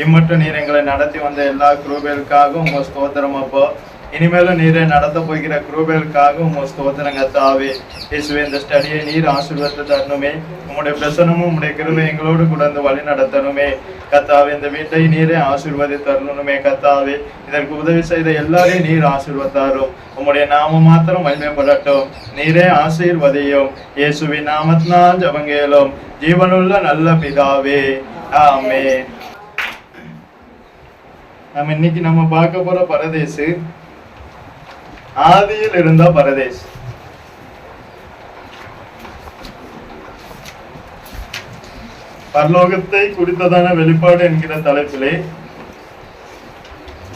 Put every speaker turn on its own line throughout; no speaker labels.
இம்மட்டும் நீர் எங்களை நடத்தி வந்த எல்லா கிருபைகளுக்காகவும் உங்க ஸ்தோத்திரம் அப்போ. இனிமேலும் நீரை நடத்த போகிற கிருபைகளுக்காக உங்க ஸ்தோத்திரம் கர்த்தாவே. இயேசுவே, இந்த ஸ்டடியை நீர் ஆசீர்வாதத்தை தரணுமே. உங்களுடைய பிரசனமும் உங்களுடைய கிருபை எங்களோடு கூட வழி நடத்தணுமே கர்த்தாவே. இந்த வீட்டை நீரே ஆசீர்வாதி தரணுமே கர்த்தாவே. இதற்கு உதவி செய்த எல்லாரையும் நீர் ஆசீர்வத்தாரும். உம்முடைய நாமம் மாத்திரம் மகிமைப்படட்டும். நீரே ஆசீர்வதியும். இயேசுவின் நாமத்தினால் ஜெபங்கேலும் ஜீவனுள்ள நல்ல பிதாவே, ஆமென். இன்னைக்கு நம்ம பார்க்க போற பரதேசு ஆதியில் இருந்த பரதேஸ். பரலோகத்தை குறித்ததான வெளிப்பாடு என்கிற தலைப்பிலே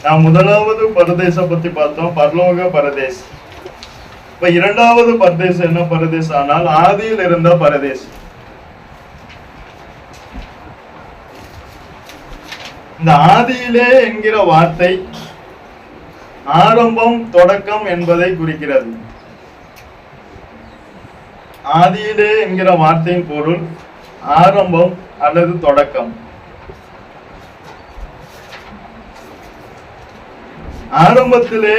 நாம் முதலாவது பரதேச பத்தி பார்த்தோம், பரலோக பரதேஸ். இப்ப இரண்டாவது பரதேச என்ன பரதேஸ் ஆனால் ஆதியில் இருந்த பரதேஸ். இந்த ஆதியிலே என்கிற வார்த்தை ஆரம்பம், தொடக்கம் என்பதை குறிக்கிறது. ஆதியிலே என்கிற வார்த்தையின் பொருள் ஆரம்பம் அல்லது தொடக்கம். ஆரம்பத்திலே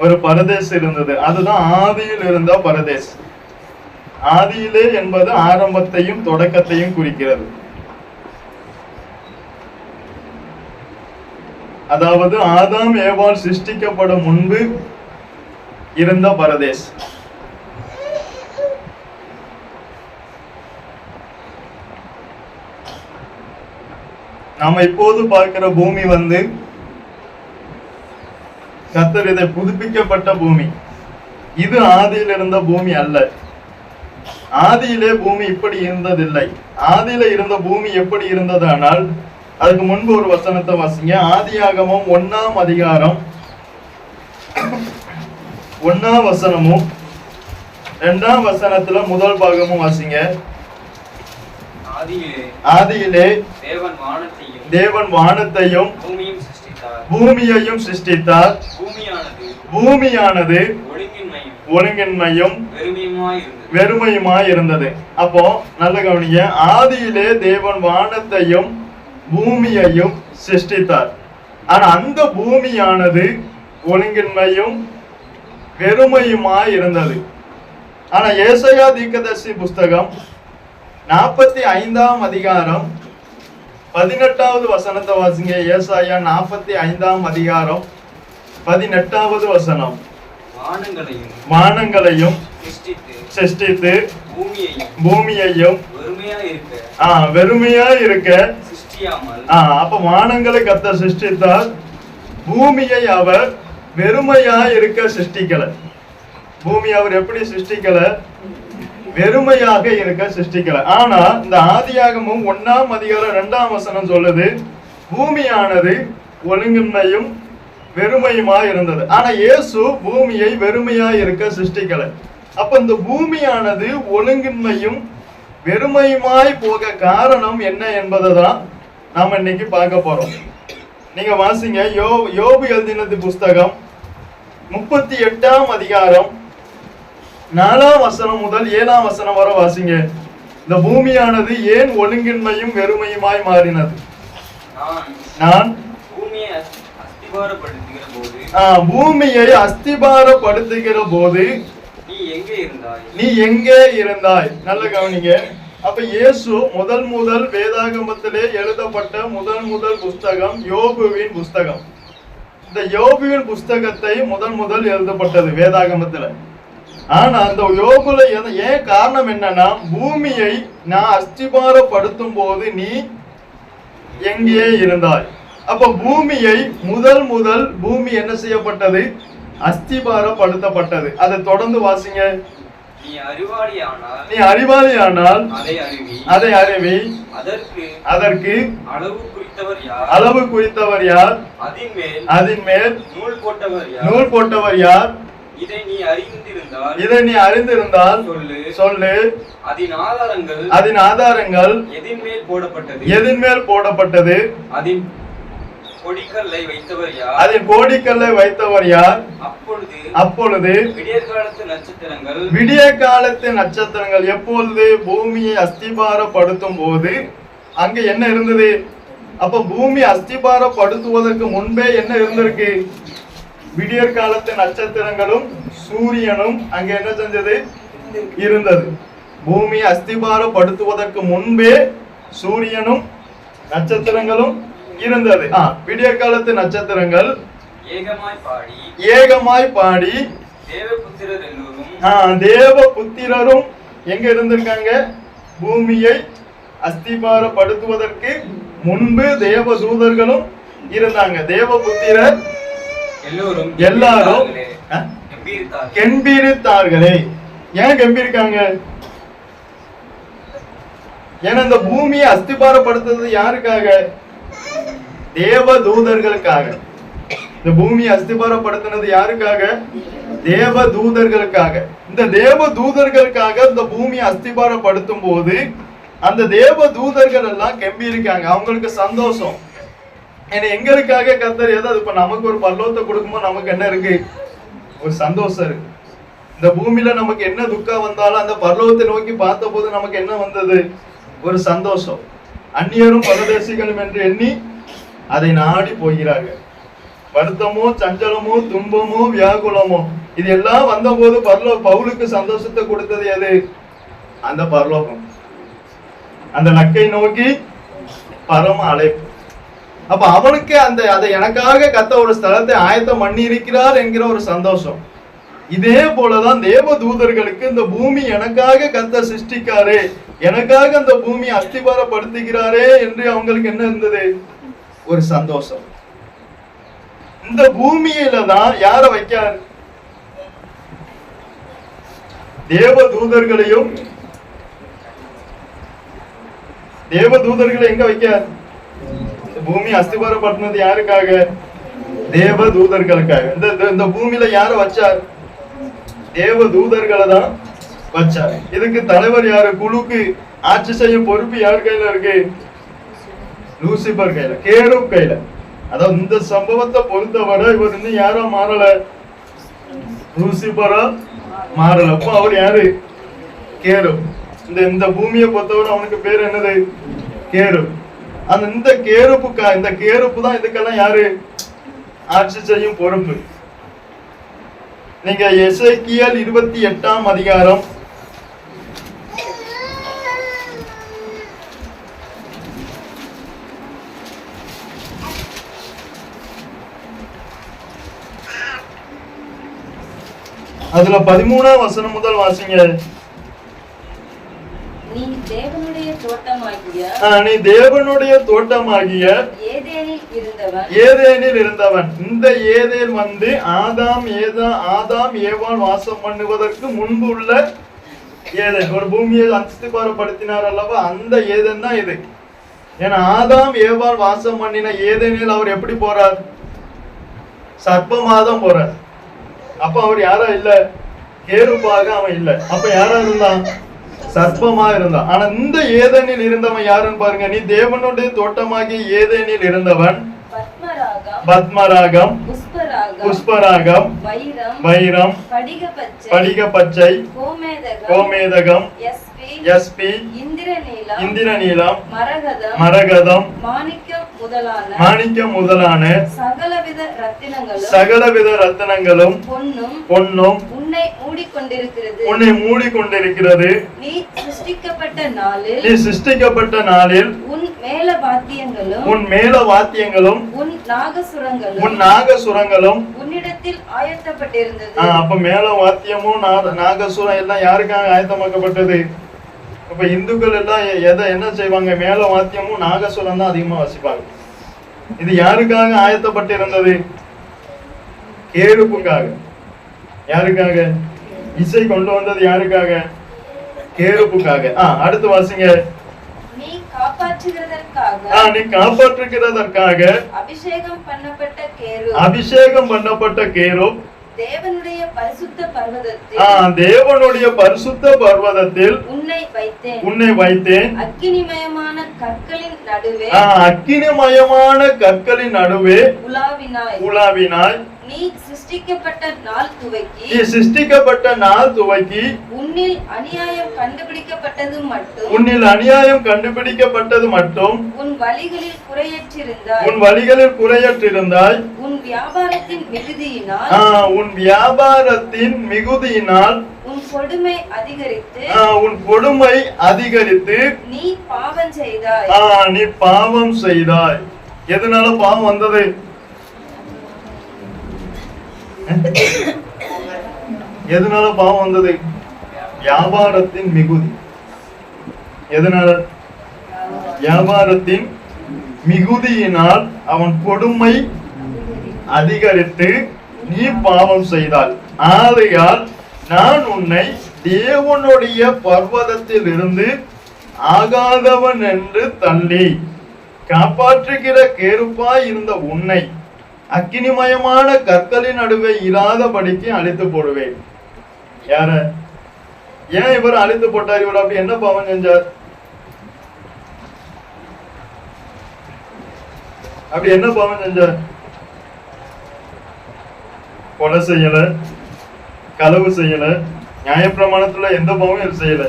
ஒரு பரதேஸ் இருந்தது, அதுதான் ஆதியில் இருந்த பரதேஸ். ஆதியிலே என்பது ஆரம்பத்தையும் தொடக்கத்தையும் குறிக்கிறது. அதாவது ஆதாம் ஏவாள் சிருஷ்டிக்கப்படும் முன்பு இருந்த பரதேஸ். நாம இப்போது பார்க்கிற பூமி கர்த்தர் இதை புதுப்பிக்கப்பட்ட பூமி. இது ஆதியில் இருந்த பூமி அல்ல. ஆதியிலே பூமி இப்படி இருந்ததில்லை. ஆதியில இருந்த பூமி எப்படி இருந்ததானால் அதுக்கு முன்பு ஒரு வசனத்தை வாசிங்க. ஆதியாகமம் 1ஆம் அதிகாரம் 1ஆம் வசனமும் 2ஆம் வசனத்துல முதல் பாகமும் வாசிங்க. ஆதியிலே தேவன் வானத்தையும் பூமியையும் சிருஷ்டித்தார். பூமியானது ஒழுங்கின்மையும் வெறுமையுமாய் இருந்தது. அப்போ நல்ல கவனிங்க. ஆதியிலே தேவன் வானத்தையும் பூமியையும் சிருஷ்டித்தார். ஆனா அந்த பூமியானது ஒழுங்கின்மையும் வெறுமையுமாய் இருந்தது. ஆனா ஏசாயா தீர்க்கதரிசி புஸ்தகம் 45ஆம் அதிகாரம் 18வது வசனத்தை வாசிங்க. ஏசாயா 45ஆம் அதிகாரம் 18வது வசனம். வானங்களையும் சிருஷ்டித்து பூமியையும் வெறுமையா இருக்க. அப்ப வானங்களை கர்த்தர் சிருஷ்டித்தார், பூமியை அவர் வெறுமையா இருக்க சிருஷ்டிக்கல. பூமி அவர் எப்படி சிருஷ்டிக்கல? வெறுமையாக இருக்க சிருஷ்டிக்கல. ஆனா இந்த ஆதியாகமும் 1ஆம் அதிகாரம் 2ஆம் வசனம் சொல்லுது பூமியானது ஒழுங்கின்மையும் வெறுமையுமா இருந்தது. ஆனா இயேசு பூமியை வெறுமையா இருக்க சிருஷ்டிக்கல. அப்ப இந்த பூமியானது ஒழுங்கின்மையும் வெறுமையுமாய் போக காரணம் என்ன என்பதை தான் நாம இன்னைக்கு பார்க்க போறோம். நீங்க வாசிங்க. யோபு எழுதினது புஸ்தகம் 38ஆம் அதிகாரம் 4ஆம் வசனம் முதல் 7ஆம் வசனம் வரை வாசிங்க. இந்த பூமியானது ஏன் ஒழுங்கின்மையும் வெறுமையுமாய் மாறினது? நான் பூமியை அஸ்திபாரப்படுத்துகிற போது நீ எங்கே இருந்தாய்? நல்ல கவனிங்க. அப்ப இயேசு முதல் வேதாகமத்திலே எழுதப்பட்ட முதல் புஸ்தகம் யோபுவின் புஸ்தகம். இந்த யோபுவின் புஸ்தகத்தை முதல் எழுதப்பட்டது வேதாகமத்துல. ஆனா அந்த யோபுல ஏன் காரணம் என்னன்னா, பூமியை நான் அஸ்திபாரப்படுத்தும் போது நீ எங்கே இருந்தாய்? அப்ப பூமியை முதல் பூமி என்ன செய்யப்பட்டது? அஸ்திபாரப்படுத்தப்பட்டது. அதை தொடர்ந்து வாசிங்க. நீ அறிவாளியானால் அதை அறிவி. அதற்கு அளவு குறித்தவர் யார்? அதின் மேல் நூல் போட்டவர் யார்? இதை நீ அறிந்திருந்தால் சொல்லு. அதன் ஆதாரங்கள் எதின் மேல் போடப்பட்டது? அதன் கோடிக்கல்லை வைத்தவர் யார்? அப்பொழுது விடிய காலத்து நட்சத்திரங்கள் எப்பொழுது பூமியை அஸ்திபாரப்படுத்தும் போது அங்க என்ன இருந்தது? அப்ப பூமி அஸ்திபாரப்படுத்துவதற்கு முன்பே என்ன இருந்திருக்கு? விடியற் காலத்து நட்சத்திரங்களும் சூரியனும் அங்க என்ன செஞ்சது? இருந்தது. பூமி அஸ்திபாரப்படுத்துவதற்கு முன்பே சூரியனும் நட்சத்திரங்களும் இருந்தது. விடியற் காலத்து நட்சத்திரங்கள் ஏகமாய் பாடி தேவ புத்திரரும் எங்க இருந்திருக்காங்க? பூமியை அஸ்திபாரப்படுத்துவதற்கு முன்பு தேவ தூதர்களும் இருந்தாங்க. தேவ புத்திரர் எல்லாரும் கெம்பீரித்தார்களே. ஏன் கெம்பீரிக்காங்க? ஏன்னா இந்த பூமியை அஸ்திபாரப்படுத்துறது யாருக்காக? தேவ தூதர்களுக்காக. இந்த பூமியை அஸ்திபாரப்படுத்தினது யாருக்காக? தேவ தூதர்களுக்காக. இந்த தேவ தூதர்களுக்காக இந்த பூமியை அஸ்திபாரப்படுத்தும் போது அந்த தேவ தூதர்கள் எல்லாம் கெம்பீரிக்காங்க. அவங்களுக்கு சந்தோஷம். ஏன்னா எங்களுக்காக கர்த்தர் ஏதாவது இப்ப நமக்கு ஒரு பரலோகத்தை கொடுக்கும்போது நமக்கு என்ன இருக்கு? ஒரு சந்தோஷம் இருக்கு. இந்த பூமியில நமக்கு என்ன துக்கம் வந்தாலும் அந்த பரலோகத்தை நோக்கி பார்த்த போது நமக்கு என்ன வந்தது? ஒரு சந்தோஷம். அந்நியரும் பரதேசிகளும் என்று எண்ணி அதை நாடி போகிறார்கள். வருத்தமோ சஞ்சலமோ துன்பமோ வியாகுலமோ இது எல்லாம் வந்த போது பவுலுக்கு சந்தோஷத்தை கொடுத்தது எது? அந்த பரலோகம், அந்த நக்கை நோக்கி பரம அழைப்பு. அப்ப அவனுக்கு அதை எனக்காக கத்த ஒரு ஸ்தலத்தை ஆயத்தம் பண்ணி இருக்கிறார் என்கிற ஒரு சந்தோஷம். இதே போலதான் தேவ தூதர்களுக்கு இந்த பூமி எனக்காக கத்த சிருஷ்டிக்காரே, எனக்காக அந்த பூமி அஸ்திபாரப்படுத்துகிறாரே என்று அவங்களுக்கு என்ன இருந்தது? ஒரு சந்தோஷம். இந்த பூமியில தான் யார வைக்கார்? தேவ தூதர்களையும். தேவ தூதர்களை எங்க வைக்கார்? பூமி அஸ்திபாரப்படுத்தினது யாருக்காக? தேவ தூதர்களுக்காக. இந்த பூமியில யார வச்சார்? தேவ தூதர்களை தான் வச்சார். இதுக்கு தலைவர் யாரு? குழுக்கு ஆட்சி செய்யும் பொறுப்பு யார் கையில இருக்கு? லூசிபர் கையில, கேருப் கையில. அதாவது இந்த சம்பவத்தை பொறுத்தவரை இவர் இன்னும் யாரா மாறல? லூசிபரா மாறல. அப்ப அவர் யாரு? கேருப். இந்த பூமியை பொறுத்தவரை அவனுக்கு பேர் என்னது? கேருப். இந்த கேருப்பு தான் இதுக்கெல்லாம் யாரு? ஆட்சி செய்யும் பொறுப்பு. நீங்க எசேக்கியேல் 28ஆம் அதிகாரம் அதுல 13ஆம் வசனம் முதல் வாசிங்க. நீ தேவனுடைய தோட்டமாகிய ஏதேனில் இருந்தவன். இந்த ஏதேன் வந்து ஆதாம் ஏவாள் வாசம் பண்ணுவதற்கு முன்பு உள்ள ஏதேன். ஒரு பூமியை அஸ்திபாரப்படுத்தினார் அல்லவா? அந்த ஏதேன் தான் இது. ஏன்னா ஆதாம் ஏவாள் வாசம் பண்ணின ஏதேனில் அவர் எப்படி போறார்? சர்ப்பமாதான் போறார். அப்ப அவர் யாரா இல்ல? கேருப்பாக அவன் இல்ல. அப்ப யாரா இருந்தான்? சர்ப்பமா இருந்தான். ஆனா இந்த ஏதேனில் இருந்தவன் யாருன்னு பாருங்க. நீ தேவனுடைய தோட்டமாகிய ஏதேனில் இருந்தவன் பத்மராகம், புஷ்பராகம், வைரம், படிக பச்சை, கோமேதகம், யஸ்பி, இந்திரநீலம், மரகதம், மாணிக்கம் முதலான சகலவித ரத்தினங்களும் பொன்னும் உன்னை மூடிக்கொண்டிருக்கிறது. நீ சிருஷ்டிக்கப்பட்ட நாளில் உன் மேல வாத்தியங்களும் உன் நாகசுரங்களும் உன்னிடத்தில் ஆயத்தப்பட்டிருந்தது. அப்ப மேல வாத்தியமும் நாகசுரம் எல்லாம் யாருக்காக ஆயத்தமாக்கப்பட்டது? அப்ப இந்துக்கள் எல்லாம் என்ன செய்வாங்க? மேல வாத்தியமும் நாகசுரம் தான் அதிகமா வசிப்பாங்க. இது யாருக்காக ஆயத்தப்பட்டிருந்தது? கேருப்புக்காக. யாருக்காக? இசை கொண்டு வந்தது யாருக்காக? கேருப்புக்காக. அடுத்து வாசிங்க. நீ காப்பாற்றுகிறதற்காக அபிஷேகம் பண்ணப்பட்ட கேருப் தேவனுடைய பரிசுத்த பர்வதத்தில் உன்னை வைத்தேன். அக்கினிமயமான கற்களின் நடுவே உலாவினாய்.
நீ சிருஷ்டிக்கப்பட்ட நாள் துவக்கி உன்னில் அநியாயம் கண்டுபிடிக்கப்பட்டது மட்டும் உன் வழிகளில் குறையற்றிருந்தாய். உன் வியாபாரத்தின் மிகுதியினால் உன் கொடுமை அதிகரித்து நீ பாவம் செய்தாய். எதனால பாவம் வந்தது? எதனால பாவம் வந்தது? வியாபாரத்தின் மிகுதி. எதனால? வியாபாரத்தின் மிகுதியினால் அவன் கொடுமை அதிகரித்து நீ பாவம் செய்தால். ஆகையால் நான் உன்னை தேவனுடைய பர்வதத்தில் இருந்து ஆகாதவன் என்று தள்ளி காப்பாற்றுகிற கேருப்பாய் இருந்த உன்னை அக்கினிமயமான கற்களின் நடுவே இராதபடிக்கு அழித்து போடுவேன். யார? ஏன் இவர் அழித்து போட்டார்? இவர் அப்படி என்ன பாவம் செஞ்சார்? அப்படி என்ன பாவம் செஞ்சார்? கொலை செய்யல, களவு செய்யல, நியாயப்பிரமாணத்துல எந்த பாவமும் இவர் செய்யல.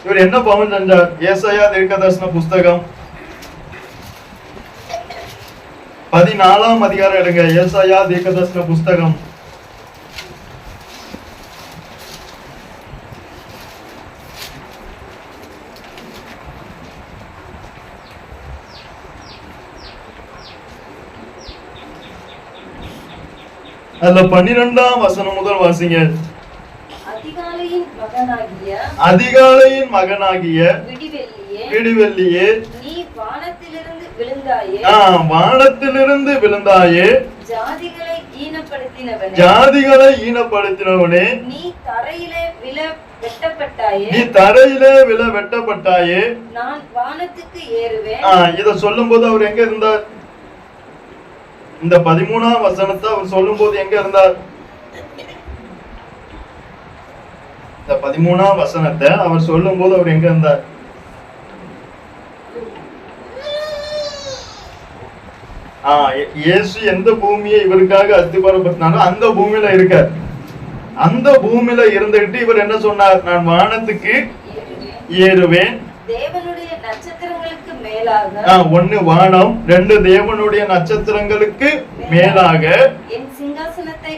இவர் என்ன பாவம் செஞ்சார்? ஏசாயா தீர்க்கதரிசன புஸ்தகம் 14ஆம் அதிகாரம் எடுங்க. ஏசாயா தீர்க்கதரிசன புஸ்தகம் 12ஆம் வசனம் முதல் வாசிங்க. அதிகாலையின் மகனாகிய விடிவெள்ளியே, நீ வானத்திலிருந்து விழுந்தாயே, ஜாதிகளை ஈனப்படுத்தினவனே, நீ தரையிலே விழ வெட்டப்பட்டாயே, நான் வானத்துக்கு ஏறுவேன். இத சொல்லும் போது அவர் எங்க இருந்தார்? இந்த 13ஆம் வசனத்தை அவர் சொல்லும் போது எங்க இருந்தார்? இந்த 13ஆம் வசனத்தை அவர் சொல்லும் போது அவர் எங்க இருந்தார்? இயேசு எந்த பூமியை இவருக்காக அஸ்திபாரப்படுத்தினாரோ அந்த பூமியில இருக்கார். அந்த பூமியில இருந்துகிட்டு இவர் என்ன சொன்னார்? நான் வானத்துக்கு ஏறுவேன். தேவனுடைய நட்சத்திரங்களுக்கு மேலாக, ஒன்னு வானம், ரெண்டு தேவனுடைய நட்சத்திரங்களுக்கு மேலாக என் சிங்காசனத்தை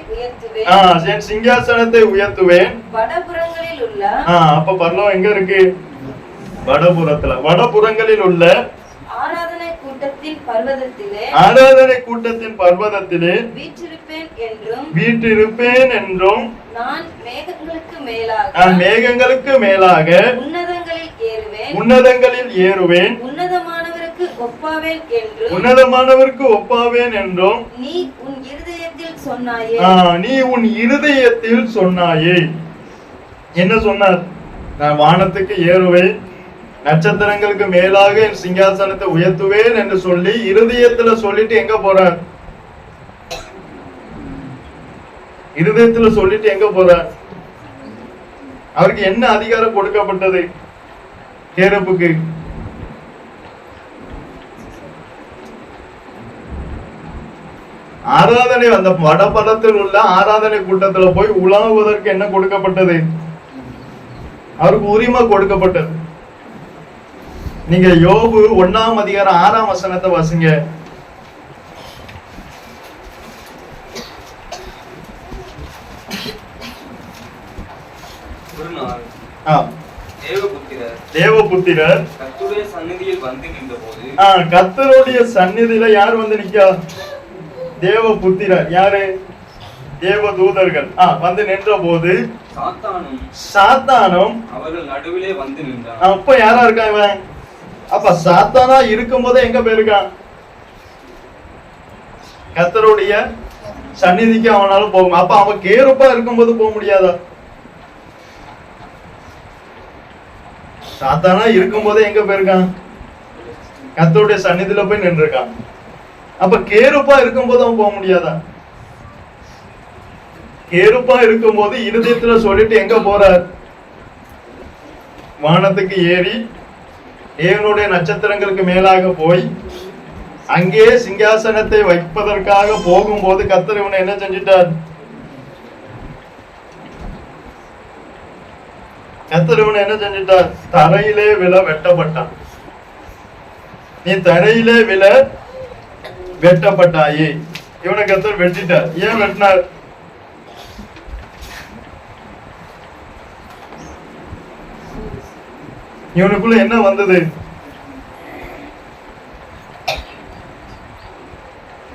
உயர்த்துவேன். வடபுறங்களில் உள்ள, அப்ப பரலோகம் எங்க இருக்கு? வடபுறங்களில் உள்ள ஆராதனை கூட்டத்தின் பர்வதத்திலே வீற்றிருப்பேன் என்றும் நான் மேகங்களுக்கு மேலாக உன்னதங்களில் ஏறுவேன். உன்னதமானவருக்கு ஒப்பாவேன் என்றும் நீ உன் இருதயத்தில் சொன்னாயே. என்ன சொன்னார்? நான் வானத்துக்கு ஏறுவேன், நட்சத்திரங்களுக்கு மேலாக என் சிங்காசனத்தை உயர்த்துவேன் என்று சொல்லி இருதயத்துல சொல்லிட்டு எங்க போறார்? இருதயத்துல சொல்லிட்டு எங்க போறார்? அவருக்கு என்ன அதிகாரம் கொடுக்கப்பட்டது? கேருப்புக்கு ஆராதனை, அந்த வடபலத்தில் உள்ள ஆராதனை கூட்டத்துல போய் உலாவுவதற்கு என்ன கொடுக்கப்பட்டது? அவருக்கு உரிமை கொடுக்கப்பட்டது. நீங்க யோபு 1ஆம் அதிகாரம் 6ஆம் வசனத்தை வாசிங்க. தேவபுத்திரர் கர்த்தருடைய சந்நிதியில யார் வந்து நிக்கா? தேவபுத்திரர் யாரு? தேவதூதர்கள் வந்து நின்ற போது சாத்தானும் அவர்கள் நடுவிலே வந்து நின்றான். அப்ப யாரா இருக்கா இவன்? அப்ப சாத்தானா இருக்கும் போதே எங்க போயிருக்கான்? கர்த்தருடைய சந்நிதிக்கு அவனால போகும். அப்ப அவன் கேருப்பா இருக்கும்போது போக முடியாதா? சாத்தானா இருக்கும் போதே எங்க போயிருக்கான்? கர்த்தருடைய சந்நிதியில போய் நின்று இருக்கான். அப்ப கேருப்பா இருக்கும் போது அவன் போக முடியாதா? கேருப்பா இருக்கும் போது இருதயத்துல சொல்லிட்டு எங்க போறார்? வானத்துக்கு ஏறி தேவனுடைய நட்சத்திரங்களுக்கு மேலாக போய் அங்கே சிங்காசனத்தை வைப்பதற்காக போகும்போது கர்த்தர் இவனை என்ன செஞ்சிட்டார்? கர்த்தர் இவனை என்ன செஞ்சிட்டார்? தரையிலே விழ வெட்டப்பட்டான். நீ தரையிலே விழ வெட்டப்பட்டாயே. இவனை கர்த்தர் வெட்டிட்டார். ஏன் வெட்டினார்? இவனுக்குள்ள என்ன வந்தது?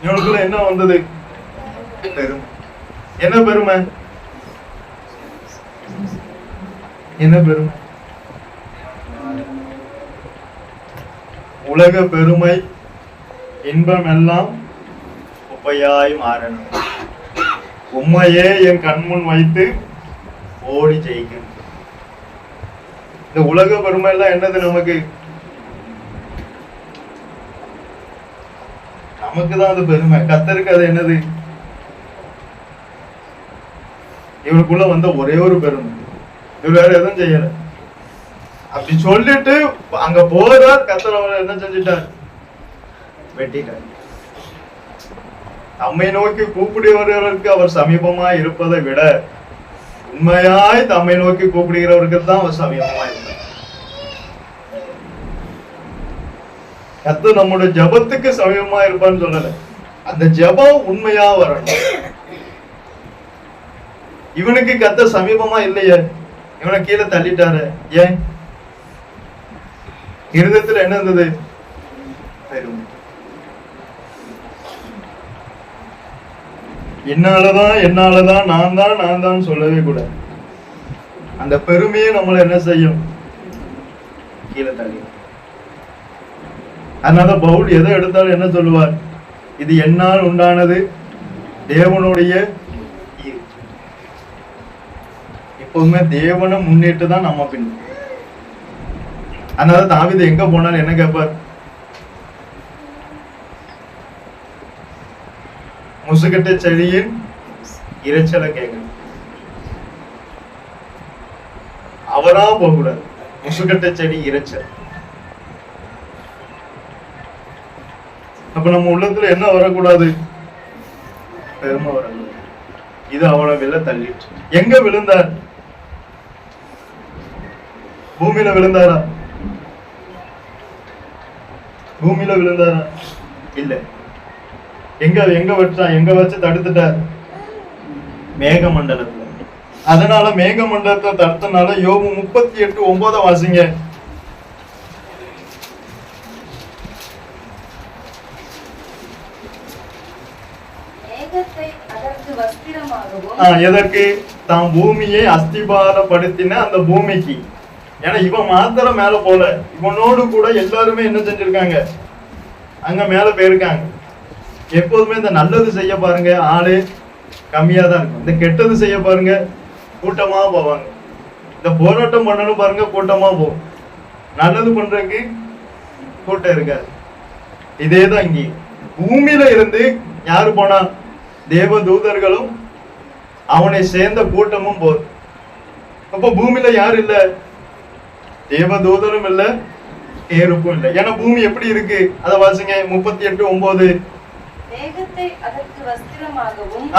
இவனுக்குள்ள என்ன வந்தது? பெருமை. என்ன பெருமை? என்ன பெருமை? உலக பெருமை இன்பம் எல்லாம் குப்பையாய் மாறணும். உண்மையே என் கண்முன் வைத்து ஓடி ஜெயிக்கணும். இந்த உலக பெருமை எல்லாம் என்னது? நமக்கு நமக்குதான் அது பெருமை. கர்த்தருக்கு அது என்னது? இவனுக்குள்ள வந்த ஒரே ஒரு பெருமை. இவர் வேற எதுவும் செய்யல. அப்படி சொல்லிட்டு அங்க போறார். கர்த்தர் அவர் என்ன செஞ்சிட்டார்? வெட்டிட்டார். தம்மை நோக்கி கூப்பிடுகிறவர்களுக்கு அவர் சமீபமாய் இருப்பதை விட உண்மையாய் தம்மை நோக்கி கூப்பிடுகிறவருக்கு தான் அவர் சமீபமா இருந்தார். கர்த்தர் நம்முடைய ஜபத்துக்கு சமீபமா இருப்பான்னு சொல்லல. அந்த ஜபம் உண்மையா வரணும். இவனுக்கு கர்த்தர் சமீபமா இல்லையே, இவனை கீழே தள்ளிட்டாரு. ஏன்? இருதயத்துல என்ன இருந்தது? பெருமை. என்னாலதான் நான் தான் சொல்லவே கூட. அந்த பெருமையே நம்மளை என்ன செய்யும்? கீழே தள்ளி. அதனால பவுல் எதை எடுத்தாலும் என்ன சொல்லுவார்? இது என்னால் உண்டானது, தேவனுடைய. எப்போதுமே தேவனை முன்னிட்டு தான் நம்ம பின். அதனால தாவீது எங்க போனாலும் என்ன கேட்பார்? முசுகட்ட செடியின் இறைச்சலை கேட்கணும். அவரா போகக்கூடாது. முசுகட்ட செடி இறைச்சல். அப்ப நம்ம உள்ளத்துல என்ன வரக்கூடாது? பெருமை வரக்கூடாது. இது அவளை விழ தள்ளிட்டு. எங்க விழுந்தார்? பூமியில விழுந்தாரா? பூமியில விழுந்தாரா? இல்ல. எங்க வச்சு தடுத்துட்டார்? மேக மண்டலத்துல. அதனால மேக மண்டலத்தை தடுத்தனால யோபு 38:9 வாசிங்க. எதற்கு? தாம் பூமியை அஸ்திபாரப்படுத்தின அந்த பூமிக்கு. ஏன்னா இவன் மாத்திரம் மேல போல, இவனோடு கூட எல்லாருமே என்ன செஞ்சிருக்காங்க? அங்க மேல போயிருக்காங்க. எப்போதுமே இந்த நல்லது செய்ய பாருங்க ஆளு கம்மியா தான் இருக்கும். இந்த கெட்டது செய்ய பாருங்க கூட்டமா போவாங்க. இந்த போராட்டம் பண்ணணும் பாருங்க கூட்டமா போகும். நல்லது பண்றதுக்கு கூட்டம் இருக்காது. இதேதான் இங்கே பூமியில இருந்து யாரு போனா? தேவ தூதர்களும் அவனை சேர்ந்த கூட்டமும் போகுது. அப்ப பூமியில யாரு இல்ல? தேவ தூதரும் இல்ல, கேருப்பும் இல்ல. ஏன்னா பூமி எப்படி இருக்கு? அத வாசிங்க 38:9.
மேகத்தை அதற்கு வஸ்திரமாகவும்,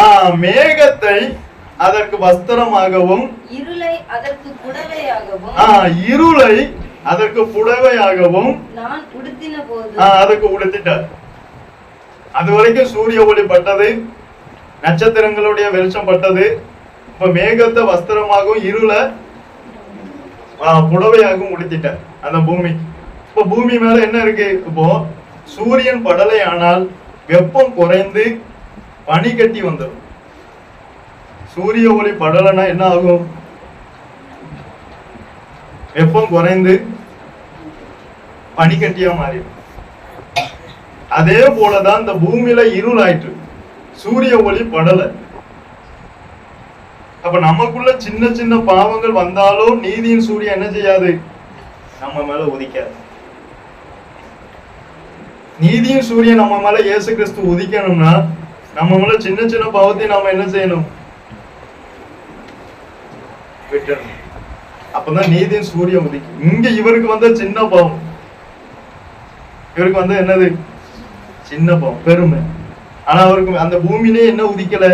அதற்கு வஸ்திரமாகவும்,
இருளை அதற்கு புடவையாகவும்,
இருளை அதற்கு புடவையாகவும்
நான் உடுத்தின போது,
அதுக்கு உடுத்திட்டார். அது வரைக்கும் சூரிய ஒளி பட்டது, நட்சத்திரங்களுடைய வெளிச்சம் பட்டது. இப்ப மேகத்தை வஸ்திரமாகவும் இருளை புடவையாகவும் உடுத்திட்டார் அந்த பூமி. இப்ப பூமி மேல என்ன இருக்கு? இப்போ சூரியன் படலை ஆனால் வெப்பம் குறைந்து பனி கட்டி வந்துடும். சூரிய ஒளி படலைன்னா என்ன ஆகும்? வெப்பம் குறைந்து பனிக்கட்டியா மாறிடும். அதே போலதான் இந்த பூமியில இருள் ஆயிற்று, சூரிய ஒளி படலை. அப்ப நமக்குள்ள சின்ன சின்ன பாவங்கள் வந்தாலும் நீதியின் சூரியன் என்ன செய்யாது? நம்ம மேல உதிக்காது. நீதியின் சூரியன் நம்ம மேல இயேசு கிறிஸ்து உதிக்கணும்னா நம்ம மேல சின்ன சின்ன பாவத்தை நாம என்ன செய்யணும்? விட்டுறணும். அப்பதான் நீதியின் சூரியன் உதிக்கும். இங்க இவருக்கு வந்த சின்ன பாவம், இவருக்கு வந்து என்னது? சின்ன பாவம், பெருமை. ஆனா அவருக்கு அந்த பூமியிலே என்ன உதிக்கல?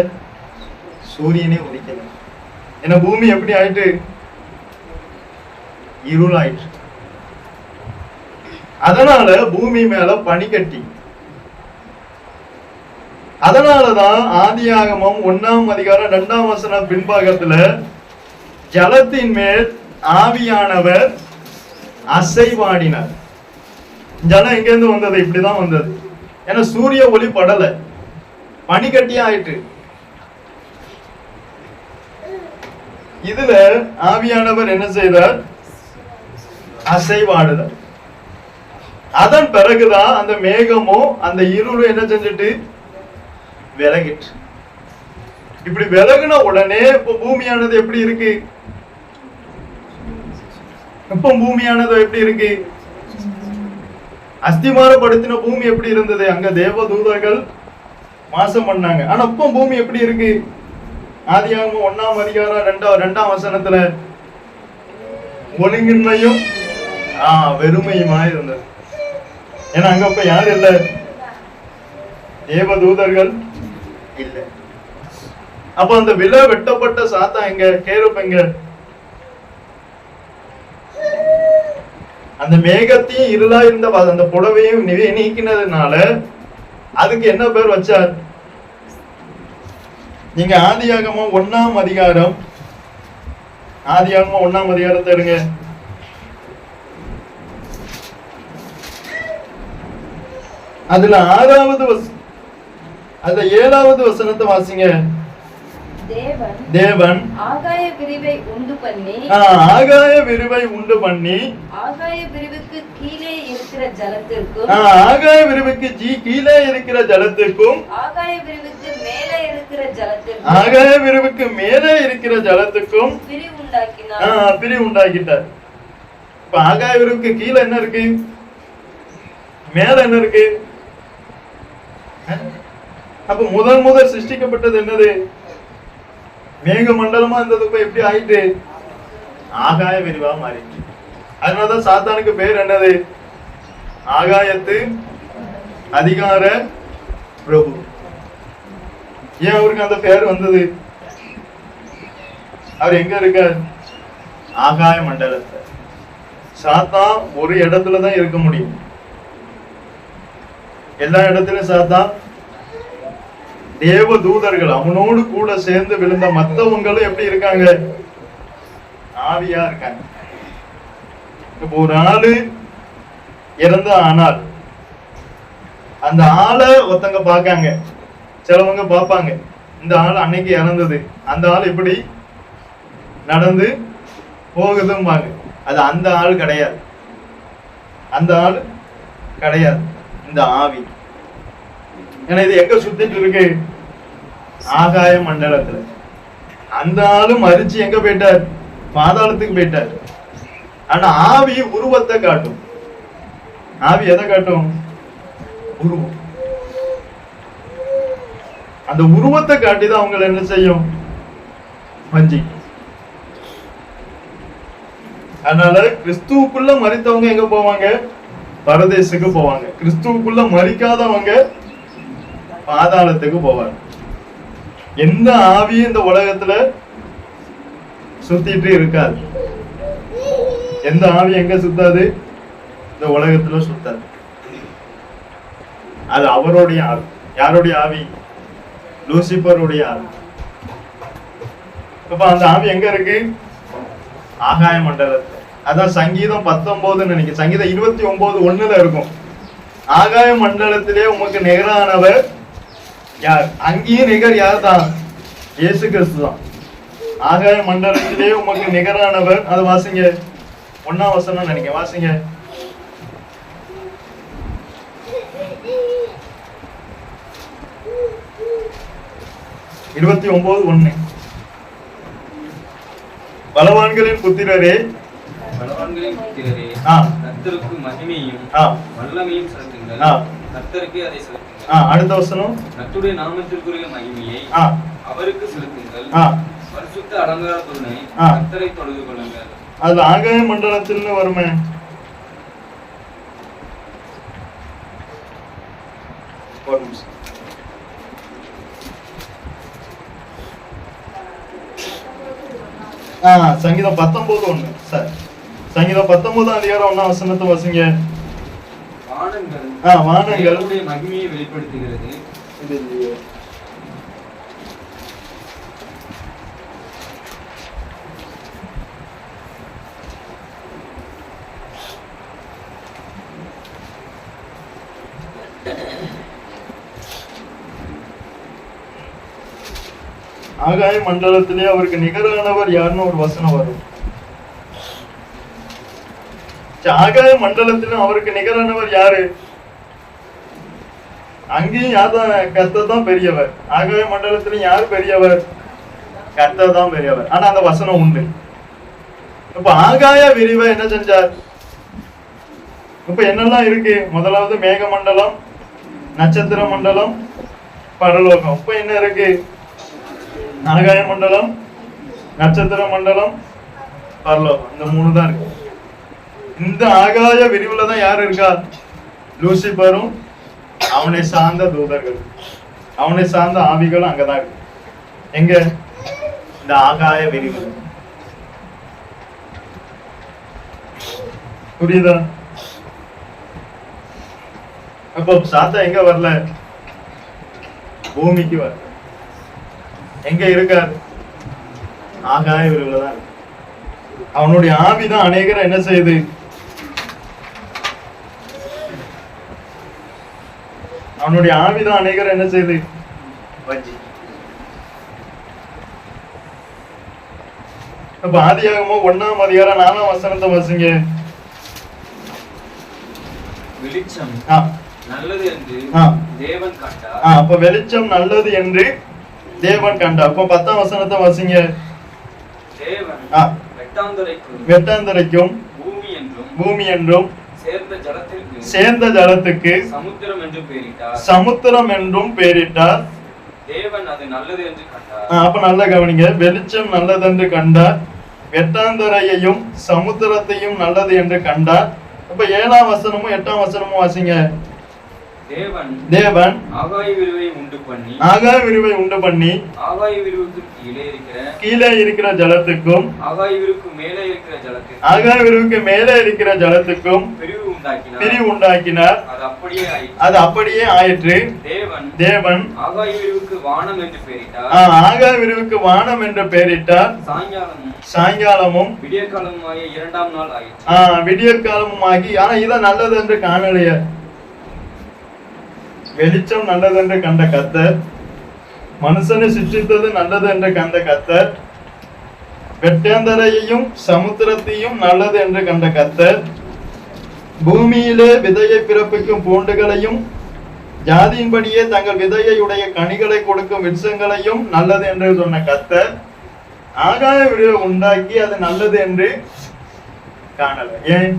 சூரியனே உதிக்கல. ஏன்னா பூமி எப்படி ஆயிட்டு? இருள் ஆயிட்டு. அதனால பூமி மேல பனிக்கட்டி. அதனாலதான் ஆதியாகமம் 1ஆம் அதிகாரம் 2ஆம் வசனம் பின்பாகத்துல ஜலத்தின் மேல் ஆவியானவர் அசைவாடினார். ஜலம் எங்க இருந்து வந்தது? இப்படிதான் வந்தது. ஏன்னா சூரிய ஒளி படல, பனிக்கட்டியா ஆயிட்டு. இதுல ஆவியானவர் என்ன செய்தார்? அசைவாடுதார். அதன் பிறகுதான் அந்த மேகமும் அந்த இருளும் என்ன செஞ்சுட்டு விலகிட்டு. இப்படி விலகுன உடனே இப்ப பூமியானது எப்படி இருக்கு? இப்ப பூமியானது எப்படி இருக்கு? அஸ்திமாரப்படுத்தின பூமி எப்படி இருந்தது? அங்க தேவதூதர்கள் வாசம் பண்ணாங்க. ஆனா இப்ப பூமி எப்படி இருக்கு? ஆதியாகமம் 1ஆம் அதிகாரம் 2ஆம் வசனத்துல ஒழுங்கின்மையும் வெறுமையுமா இருந்தது. ஏன்னா அங்க இப்ப யார் இல்ல? தேவதூதர்கள் இல்ல. அப்ப அந்த விலை வெட்டப்பட்ட சாத்தா எங்க? கேருப் எங்க? அந்த மேகத்தையும் இருளா இருந்த அந்த புடவையும் நீக்கினதுனால அதுக்கு என்ன பேர் வச்சார்? நீங்க ஆதியாகமம் 1ஆம் அதிகாரம், ஆதியாகமம் 1ஆம் அதிகாரத்தை எடுங்க. அதுல 7வது வசனத்தை வாசிங்க. தேவன்
ஆகாய விரிவை உண்டு பண்ணி
ஆகாய விரிவை உண்டு பண்ணி
ஆகாய விரிவுக்கு கீழே இருக்கிற ஜலத்திற்கும்
ஆகாய விரிவுக்கு கீழே இருக்கிற ஜலத்திற்கும்
ஆகாய விரிவுக்கு மேலே இருக்கிற ஜலத்திற்கும்
ஆகாய விரிவுக்கு மேலே இருக்கிற ஜலத்துக்கும் பிரிவு உண்டாக்கிட்டார். இப்ப ஆகாய விரிவுக்கு கீழே என்ன இருக்கு? மேல என்ன இருக்கு? அப்ப முதல் சிருஷ்டிக்கப்பட்டது என்னது? மேக மண்டலமா இருந்தது. இப்ப எப்படி ஆயிட்டு? ஆகாய விரிவா மாறிட்டு. அதனாலதான் சாத்தானுக்கு பேர் என்னது? ஆகாயத்து அதிகார பிரபு. ஏன் அவருக்கு அந்த பேர் வந்தது? அவர் எங்க இருக்கார்? ஆகாய மண்டலத்தை. சாத்தான் ஒரு இடத்துலதான் இருக்க முடியும். எல்லா இடத்திலும் சாத்தான் தேவ தூதர்கள் அவனோடு கூட சேர்ந்து விழுந்த மத்தவங்களும் எப்படி இருக்காங்க? ஆவியா இருக்காங்க. இப்ப ஒரு ஆளு இறந்த ஆனால் அந்த ஆளை ஒருத்தங்க பாக்காங்க, சிலவங்க பார்ப்பாங்க. இந்த ஆள் அன்னைக்கு இறந்தது, அந்த ஆள் இப்படி நடந்து போகுதும்பாங்க. அது அந்த ஆள் கிடையாது. அந்த ஆள் கிடையாது, இந்த ஆவி. ஏன்னா இது எங்க சுத்திட்டு இருக்கு? ஆகாய மண்டலத்துல. அந்த ஆளும் மறிச்சு எங்க போயிட்டார்? பாதாளத்துக்கு போயிட்டார். ஆனா ஆவி உருவத்தை காட்டும். ஆவி எதை காட்டும்? உருவம். அந்த உருவத்தை காட்டிதான் அவங்களை என்ன செய்யும்? வஞ்சி. அதனால கிறிஸ்துவுக்குள்ள மரித்தவங்க எங்க போவாங்க? பரதேசுக்கு போவாங்க. கிறிஸ்துவுக்குள்ள மரிக்காதவங்க பாதாளத்துக்கு போவாங்க. எந்த ஆவியும் இந்த உலகத்துல சுத்திட்டு இருக்காது. எந்த ஆவி எங்க சுத்தாது? இந்த உலகத்துல சுத்தாது. அது அவருடைய ஆவி. யாருடைய ஆவி? லூசிபருடைய ஆவி. இப்ப அந்த ஆவி எங்க இருக்கு? ஆகாய மண்டலத்துல. அதான் சங்கீதம் 19 நினைக்கிறேன், சங்கீதம் 29:1 இருக்கும். ஆகாய மண்டலத்திலே உமக்கு நிகரானவர் யார்? அங்கேயும் நிகர் யார் தான்? இயேசு கிறிஸ்து தான். ஆகாய மண்டலத்திலே உமக்கு நிகரானவர். அது வாசிங்க, 1ஆம் வசனம் நினைக்கிறேன், வாசிங்க. இருபத்தி 29:1. பலவான்களின் புத்திரரே,
கர்த்தருக்கு மகிமையும் வல்லமையும் செலுத்துங்கள். கர்த்தருக்கு அதை செலுத்துங்கள்.
அடுத்த வசனம்,
கர்த்தருடைய நாமத்திற்குரிய மகிமையை அவருக்கு செலுத்துங்கள். பரிசுத்த அலங்காரத்துடனே கர்த்தரை தொழுது கொள்ளுங்கள்.
அதுல ஆகாய மண்டலத்தில் வருமே. சங்கீதம் 19:1 சார். சங்கீதம் 19 அதிகாரம் 1 வசனத்தை வாசிங்க. வானங்கள்
தேவனுடைய மகிமையை வெளிப்படுத்துகிறது.
ஆகாய மண்டலத்திலே அவருக்கு நிகரானவர் யாருன்னு ஒரு வசனம் வரும். ஆகாய மண்டலத்திலும் அவருக்கு நிகரானவர் யாரு? அங்கேயும் யார்தான்? கர்த்தர் தான் பெரியவர். ஆகாய மண்டலத்திலும் யாரு பெரியவர்? கர்த்தர் தான் பெரியவர். ஆனா அந்த வசனம் உண்டு. இப்ப ஆகாய விரிவை என்ன செஞ்சார்? இப்ப என்னெல்லாம் இருக்கு? முதலாவது மேக மண்டலம், நட்சத்திர மண்டலம், பரலோகம். இப்ப என்ன இருக்கு? ஆகாய மண்டலம், நட்சத்திர மண்டலம், பரலோகம். இந்த 3 தான் இருக்கு. இந்த ஆகாய விரிவுல தான் யாரு இருக்கா? லூசிபரும் அவனை சார்ந்த தூதர்கள், அவனை சார்ந்த ஆவிகளும் அங்கதான் இருக்கு. எங்க? இந்த ஆகாய விரிவு. புரியுதா? அப்போ சாத்தா எங்க வரல? பூமிக்கு வரல. எங்க இருக்கார்? ஆகாய விரிவுல தான் இருக்கு. அவனுடைய ஆவிதான் அநேகரை என்ன செய்யுது? அவனுடைய ஆவிதான் அநேகரை என்ன செய்யுது? வஞ்சி. அப்ப ஆதியாகமோ 1ஆம் அதிகாரம் 4ஆம் வசனத்தை வாசிங்க.
வெளிச்சம் நல்லது என்று தேவன் கண்டார்.
அப்ப வெளிச்சம் நல்லது என்று தேவன் கண்டார். அப்ப 10ஆம் வசனத்தை வாசிங்க.
தேவன்
வெட்டாந்தரைக்கும் பூமி என்றும் சேர்ந்த ஜலத்துக்கு சமுத்திரம் என்றும் பெயரிட்டார்.
தேவன் அது நல்லது என்று கண்டார்.
அப்ப நல்லா கவனிங்க. வெளிச்சம் நல்லது என்று கண்டார், வெட்டாந்தரையையும் சமுத்திரத்தையும் நல்லது என்று கண்டார். அப்ப 7ஆம் வசனமும் 8ஆம் வசனமும் வாசிங்க. தேவன்
ஆகாய விரிவை
உண்டு பண்ணி
ஆகாய விரிவுக்கு
கீழே இருக்கிற ஜலத்துக்கும்
ஆகாய விரிவுக்கு
மேலே இருக்கிற ஜலத்துக்கும் பிரிவு உண்டாக்கினார். அது அப்படியே ஆயிற்று. தேவன்
ஆகாய விரிவுக்கு வானம் என்று பெயரிட்டார்.
ஆகாய விரிவுக்கு வானம் என்று பெயரிட்டார். சாயங்காலமும்
விடியற்காலமுமாகிய 2ஆம் நாள் ஆயிற்று.
விடியற்காலமுமாகி. ஆனா இதை நல்லது என்று காணலைய. வெளிச்சம் நல்லது என்று கண்ட கர்த்தர், மனுஷனை சிருஷ்டித்தது நல்லது என்று கண்ட கர்த்தர், வெட்டாந்தரையையும் சமுத்திரத்தையும் நல்லது என்று கண்ட கர்த்தர், பூமியிலே விதையை பிறப்பிக்கும் பூண்டுகளையும் ஜாதியின்படியே தங்கள் விதையுடைய கனிகளை கொடுக்கும் விருட்சங்களையும் நல்லது என்று சொன்ன கர்த்தர், ஆகாய விரிவை உண்டாக்கி அது நல்லது என்று காணல. ஏன்?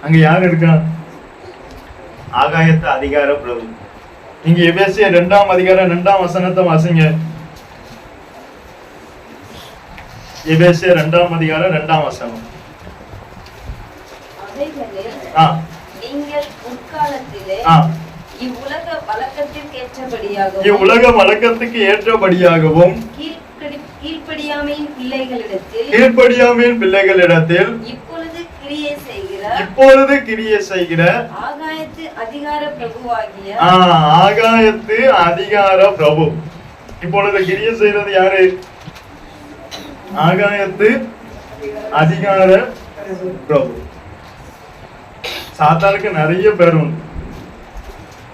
அங்க யார் இருக்கா? ஆகாயத்து அதிகார பிரபு. நீங்க எபேசியர் 2ஆம் அதிகாரம் 2ஆம் வசனத்தை வாசிங்க. எபேசியர் 2ஆம் அதிகாரம் 2ஆம் வசனம்.
நீங்கள் முற்காலத்திலே இவ்வுலக
வழக்கத்துக்கு ஏற்றபடியாகவும்
கீழ்ப்படியாமையின்
பிள்ளைகளிடத்தில் இப்பொழுது கிரியை செய்கிற
ஆகாயத்து அதிகார
பிரபு. இப்பொழுது கிரியை செய்யறது யாரு? ஆகாயத்து அதிகார பிரபு. சாத்தானுக்கு நிறைய பேர் உண்டு.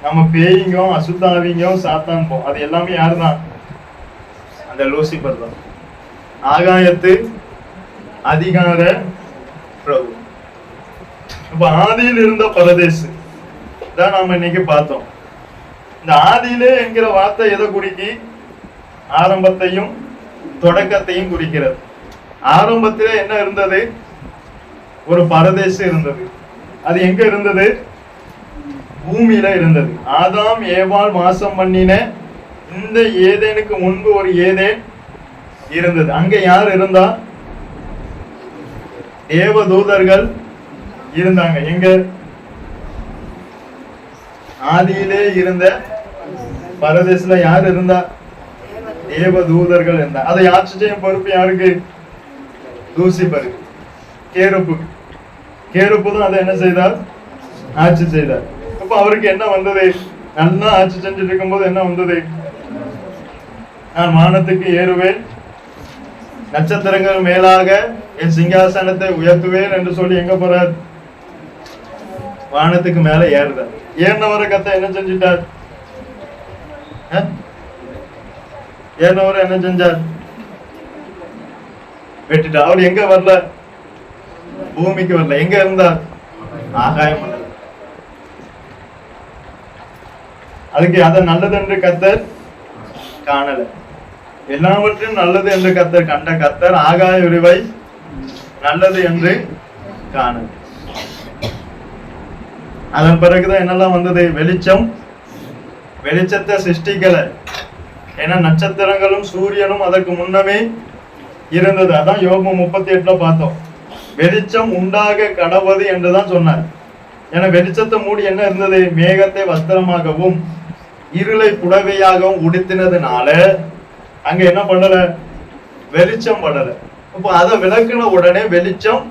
நம்ம பேய்ங்க, அசுத்தாவிங்க, சாத்தான் போ, அது எல்லாமே யாருதான்? அந்த லூசிபர் தான். ஆகாயத்து அதிகார பிரபு. இப்ப ஆதியில் இருந்த பரதேசு தான் நாம இன்னைக்கு பார்த்தோம். இந்த ஆதியிலே என்கிற வார்த்தை எதை குறிக்கி? ஆரம்பத்தையும் தொடக்கத்தையும் குறிக்கிறது. ஆரம்பத்திலே என்ன இருந்தது? ஒரு பரதேசு இருந்தது. அது எங்க இருந்தது? பூமியில இருந்தது. ஆதாம் ஏவாள் வாசம் பண்ணின இந்த ஏதேனுக்கு முன்பு ஒரு ஏதேன் இருந்தது. அங்க யார் இருந்தா? தேவதூதர்கள் இருந்தாங்க. எங்க? ஆதியிலே இருந்த பரதேசில யார் இருந்தா? தேவ தூதர்கள் இருந்தார். அதை ஆட்சி செய்யும் பொறுப்பு யாருக்கு? லூசிபருக்கு. கேருப்பு தான் அதை என்ன செய்தார்? ஆட்சி செய்தார். அப்ப அவருக்கு என்ன வந்தது? நல்லா ஆட்சி செஞ்சுட்டு இருக்கும் போது என்ன வந்தது? நான் வானத்துக்கு ஏறுவேன், நட்சத்திரங்கள் மேலாக என் சிங்காசனத்தை உயர்த்துவேன் என்று சொல்லி எங்க போறார்? வானத்துக்கு மேல ஏறுறார். ஏறினவரை கத்த என்ன செஞ்சிட்டார்? ஏறினவரை என்ன செஞ்சார்? வெட்டிட்டார். அவர் எங்க வரல? பூமிக்கு வரல. எங்க இருந்தார்? ஆகாயம். அதுக்கு அதை நல்லது என்று கத்தர் காணல. எல்லாவற்றையும் நல்லது என்று கத்தர் கண்ட கத்தர் ஆகாய விரிவை நல்லது என்று காணல. அதன் பிறகுதான் என்னெல்லாம் வந்தது? வெளிச்சத்தை சிருஷ்டிக்கல. ஏன்னா நட்சத்திரங்களும் சூரியனும் அதற்கு முன்னமே இருந்தது. அதான் யோபு 38 பார்த்தோம். வெளிச்சம் உண்டாக கடவது என்றுதான் சொன்னார். ஏன்னா வெளிச்சத்தை மூடி என்ன இருந்தது? மேகத்தை வஸ்திரமாகவும் இருளை புடவையாகவும் உடுத்தினதுனால அங்க என்ன பண்ணல? வெளிச்சம் படல. அப்ப அதை விளக்குன உடனே வெளிச்சம்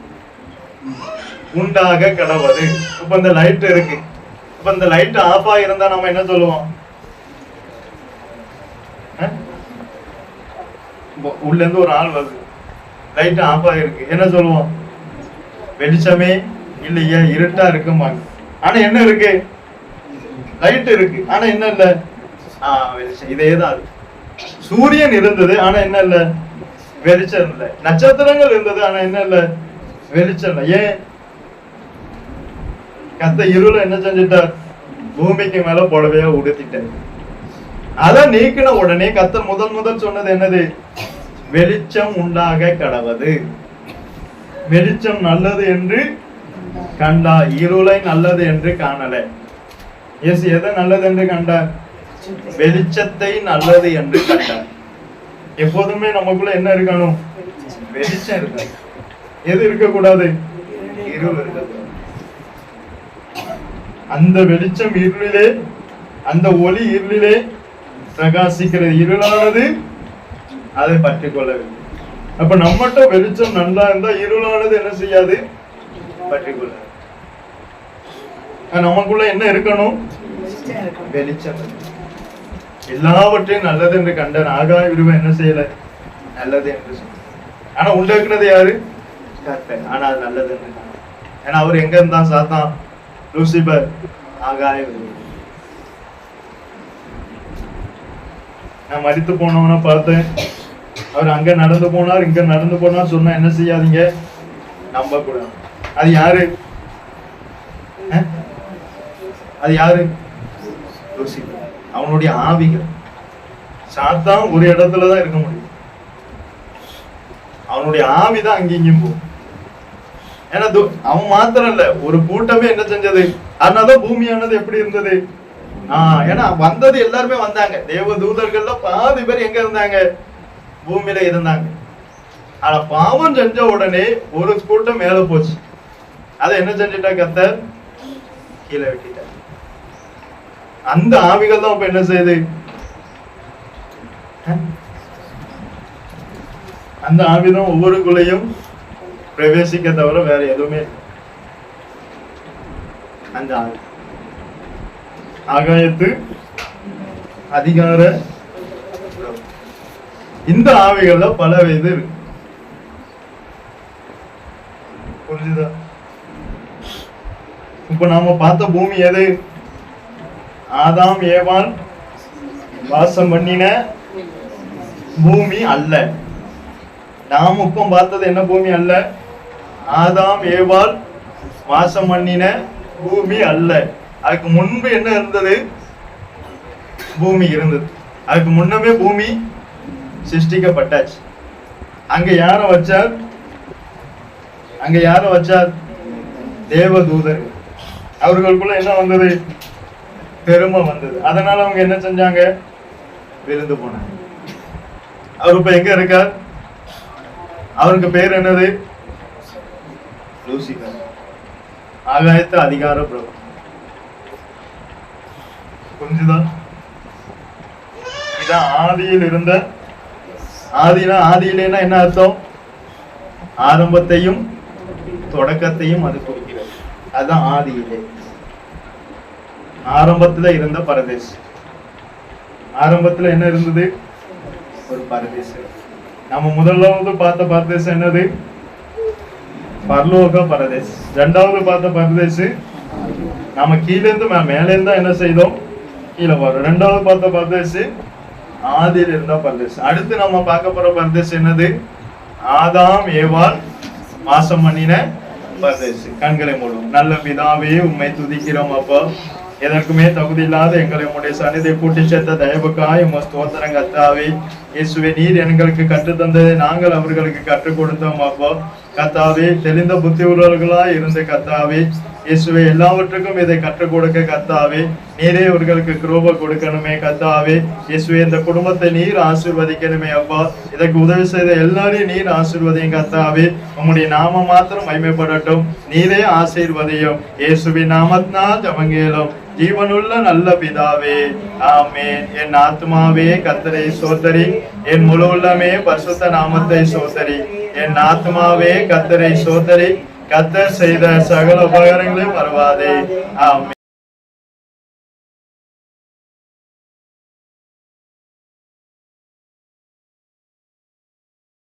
உண்டாக கடவுது. இப்ப இந்த லைட் இருக்கு. இப்ப இந்த லைட் ஆஃப் ஆகிருந்தா நம்ம என்ன சொல்லுவோம்? உள்ள இருந்து ஒரு ஆள் வருது, லைட் ஆஃப் ஆகிருக்கு, என்ன சொல்லுவோம்? வெளிச்சமே இல்லையே, இருட்டா இருக்குமாங்க. ஆனா என்ன இருக்கு? லைட் இருக்கு. ஆனா என்ன இல்ல? வெளிச்சம். இதேதான். சூரியன் இருந்தது, ஆனா என்ன இல்ல? வெளிச்சம் இல்ல. நட்சத்திரங்கள் இருந்தது, ஆனா என்ன இல்ல? வெளிச்சம் இல்ல. ஏன்? கத்த இருள என்ன செஞ்சிட்டார்? பூமிக்கு மேல போடவே உடுத்திட்டார். அதை நீக்கின உடனே கத்த முதல் சொன்னது என்னது? வெளிச்சம் உண்டாக கடவது. வெளிச்சம் நல்லது என்று கண்டா, இருளை நல்லது என்று காணல. இயேசு எதை நல்லது என்று கண்டார்? வெளிச்சத்தை நல்லது என்று கண்டார். எப்போதுமே நமக்குள்ள என்ன இருக்கணும்? வெளிச்சம் இருக்க. எது இருக்கக்கூடாது? இருள் இருக்கக்கூடாது. அந்த வெளிச்சம் இருளிலே, அந்த ஒளி இருளிலே பிரகாசிக்கிறது. இருளானது அதை பற்றி கொள்ளவில்லை. அப்ப நம்மகிட்ட வெளிச்சம் நல்லா இருந்தா இருளானது என்ன செய்யாது? பற்றி கொள்ள. நமக்குள்ள என்ன இருக்கணும்? வெளிச்சம். எல்லாவற்றையும் நல்லது என்று கண்டார். ஆகாய விரிவை என்ன செய்யல? நல்லது என்று சொன்னார். ஆனா உண்டாக்குனது யாரு? கர்த்தர். ஆனா அது நல்லது என்று. ஏன்னா அவர் எங்க இருந்தான்? சாத்தான், லூசிபர், ஆகாய விரிவை. நான் மரித்து போனவன பார்த்தேன். அவர் அங்க நடந்து போனார், இங்க நடந்து போனார் சொன்னா என்ன செய்யாதீங்க? நம்ப கூடாது. அது யாரு? அது யாரு? லூசிபர். அவனுடைய ஆவிகள். சாத்தான் ஒரு இடத்துலதான் இருக்க முடியும். அவனுடைய ஆவிதான் அங்கேயும் போகும். ஏன்னா அவன் மாத்திரம் இல்ல, ஒரு கூட்டமே என்ன செஞ்சது? அதனாலதான் பூமியானது எப்படி இருந்தது? ஏன்னா வந்தது எல்லாருமே வந்தாங்க. தேவ தூதர்கள்ல பாதி பேர் எங்க இருந்தாங்க? பூமியில இருந்தாங்க. ஆனா பாவம் செஞ்ச உடனே ஒரு கூட்டம் மேல போச்சு. அதை என்ன செஞ்சிட்டா? கர்த்தர் கீழே வெட்டிட்டார். அந்த ஆவிகள் தான் இப்ப என்ன செய்யுது? அந்த ஆவிதான் ஒவ்வொருக்குள்ளையும் பிரவேசிக்க தவிர வேற எதுவுமே. அந்த ஆவி ஆகாயத்து அதிகார. இந்த ஆவிகள்ல பல இது இருக்கு. புரிஞ்சுதா? இப்ப நாம பார்த்த பூமி எது? ஆதாம் ஏவாள் வாசம் பண்ணின பூமி அல்ல. நாம் இப்ப பார்த்தது என்ன பூமி அல்ல? ஆதாம் ஏவாள் வாசம் பண்ணின பூமி அல்ல. அதுக்கு முன்பு என்ன இருந்தது? பூமி இருந்தது. அதுக்கு முன்னமே பூமி சிருஷ்டிக்கப்பட்டாச்சு. அங்க யார வச்சார்? அங்க யார வச்சார்? தேவதூதர். அவர்களுக்குள்ள என்ன வந்தது? பெருமை வந்தது. அதனால அவங்க என்ன செஞ்சாங்க? விருந்து போனாங்க. அவர் இப்ப எங்க இருக்கார்? அவருக்கு பேர் என்னது? லூசிபர். ஆகாயத்து அதிகார பிரபு. புரிஞ்சுதா? இதான் ஆதியில் இருந்த ஆதியிலேன்னா என்ன அர்த்தம்? ஆரம்பத்தையும் தொடக்கத்தையும் அது குறிக்கிறது. அதுதான் ஆதியிலே. ஆரம்பத்துல இருந்த பரதேசி. ஆரம்பத்துல என்ன இருந்தது? ஒரு பரதேசி. நம்ம முதலாவது பார்த்த பரதேசி என்னது? பரலோக பரதேசி. இரண்டாவது பார்த்த பரதேசி நம்ம கீழே இருந்து மேலே இருந்தா என்ன செய்தோம்? கீழே வரும். இரண்டாவது பார்த்த பரதேசி ஆதியில் இருந்தா பரதேசி. அடுத்து நம்ம பார்க்க போற பரதேசி என்னது? ஆதாம் ஏவாள் வாசம் பண்ணின பரதேசி. கண்களை மூடும். நல்ல பிதாவே, உம்மை துதிக்கிறோம் அப்பா. எதற்குமே தகுதி இல்லாத எங்களை உடைய சன்னிதை கூட்டி சேர்த்த தயவுக்காய் உங்க ஸ்தோத்திரம் கர்த்தாவே. இயேசுவே, நீர் எங்களுக்கு கற்றுத் தந்ததை நாங்கள் அவர்களுக்கு கற்றுக் கொடுத்தோம் அப்பா. கர்த்தாவே, தெளிந்த புத்தி உள்ளவர்களாய் இருந்து கர்த்தாவே இயேசுவே, எல்லாவற்றுக்கும் இதை கற்றுக் கொடுக்க கர்த்தாவே நீரே அவர்களுக்கு கிருபை கொடுக்கணுமே கர்த்தாவே. இயேசுவே, இந்த குடும்பத்தை நீர் ஆசீர்வதிக்கணுமே அப்பா. இதற்கு உதவி செய்த எல்லாரையும் நீர் ஆசீர்வதியும் கர்த்தாவே. உம்முடைய நாம மாத்திரம் மகிமைப்படட்டும். நீரே ஆசீர்வதியும். இயேசுவின் நாமத்தினால் ஜெபங்கேளும் ஜீவனுள்ள நல்ல பிதாவே, ஆமென். என் ஆத்மாவே கர்த்தரை சோதரி, என் முழு உள்ளமே பரிசுத்த நாமத்தை சோதரி. என் ஆத்மாவே கர்த்தரை சோதரி, கர்த்தர் செய்த சகல உபகாரங்களையும் மறவாதே. ஆமென்.